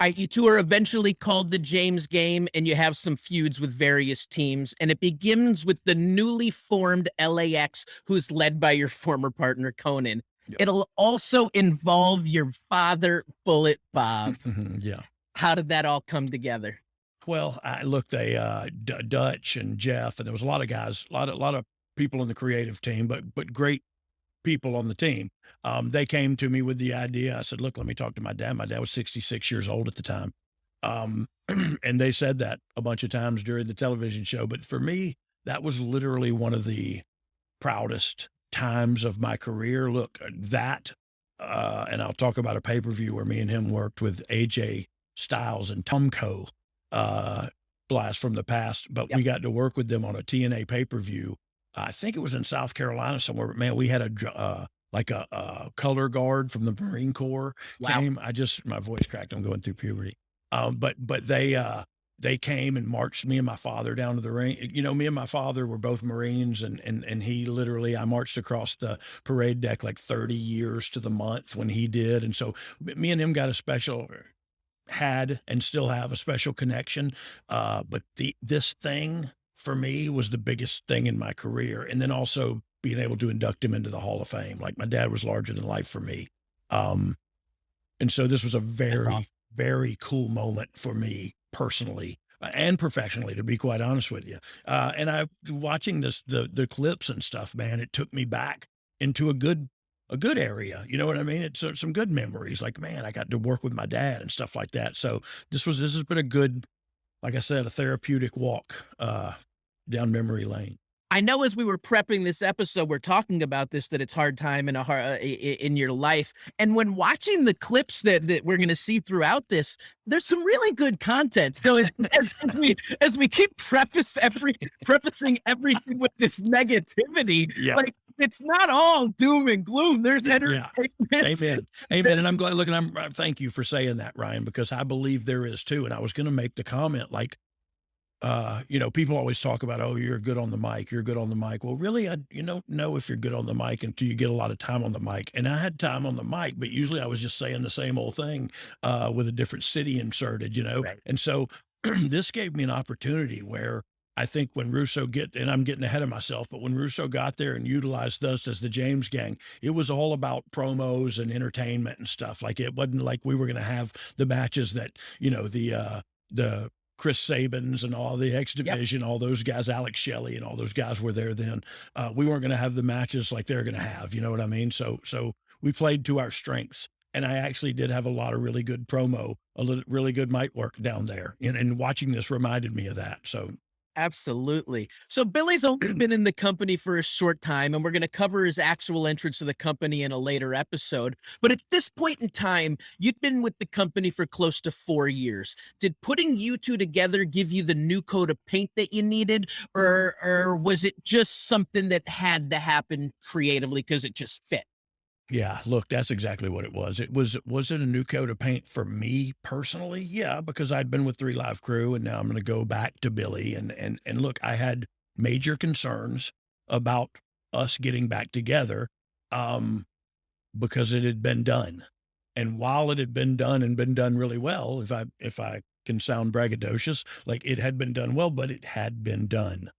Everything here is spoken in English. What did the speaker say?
You two are eventually called the James Game, and you have some feuds with various teams. And it begins with the newly formed LAX, who's led by your former partner, Conan. Yep. It'll also involve your father, Bullet Bob. Yeah. How did that all come together? Well, I looked, Dutch and Jeff, and there was a lot of guys, a lot of people in the creative team, but great people on the team. They came to me with the idea. I said, "Look, let me talk to my dad." My dad was 66 years old at the time. Um, and they said that a bunch of times during the television show. But for me, that was literally one of the proudest times of my career. Look, and I'll talk about a pay-per-view where me and him worked with AJ Styles and Tomko, uh, blast from the past, but we Yep. got to work with them on a TNA pay-per-view. I think it was in South Carolina somewhere, but man, we had like a color guard from the Marine Corps Wow. came. My voice cracked. I'm going through puberty. But they came and marched me and my father down to the ring. You know, me and my father were both Marines, and he literally, I marched across the parade deck like 30 years to the month when he did. And so me and him got a special, had and still have a special connection. But this thing for me was the biggest thing in my career. And then also being able to induct him into the Hall of Fame. Like my dad was larger than life for me. Um, and so this was a That's very, awesome. very cool moment for me personally, and professionally, to be quite honest with you. And I watching the clips and stuff, man, it took me back into a good area. You know what I mean? It's some good memories. Like, man, I got to work with my dad and stuff like that. So this has been a good, like I said, a therapeutic walk down memory lane. I know as we were prepping this episode, we're talking about this, that it's hard time in a hard in your life. And when watching the clips that we're going to see throughout this, there's some really good content. So as we keep prefacing everything with this negativity, Yeah. like it's not all doom and gloom. There's Yeah. entertainment. Amen. Amen. And I'm glad. Look, and thank you for saying that, Ryan, because I believe there is too. And I was going to make the comment like, people always talk about, oh, you're good on the mic. You're good on the mic. Well, really, you don't know if you're good on the mic until you get a lot of time on the mic. And I had time on the mic, but usually I was just saying the same old thing with a different city inserted. Right. And so this gave me an opportunity where I think when and I'm getting ahead of myself, but when Russo got there and utilized us as the James Gang, it was all about promos and entertainment and stuff. Like it wasn't like we were going to have the matches that, the Chris Sabins and all the X Yep. Division, all those guys, Alex Shelley and all those guys were there then. We weren't going to have the matches like they're going to have. You know what I mean? So we played to our strengths. And I actually did have a lot of really good really good mic work down there. And watching this reminded me of that. So Absolutely. So Billy's only been in the company for a short time, and we're going to cover his actual entrance to the company in a later episode. But at this point in time, you'd been with the company for close to 4 years. Did putting you two together give you the new coat of paint that you needed, or was it just something that had to happen creatively because it just fit? yeah, look, that's exactly what it was. Was it a new coat of paint for me personally? Yeah, because I'd been with Three Live Crew and now I'm going to go back to Billy and look, I had major concerns about us getting back together um because it had been done. And while it had been done and been done really well, if I can sound braggadocious, like it had been done well, but it had been done.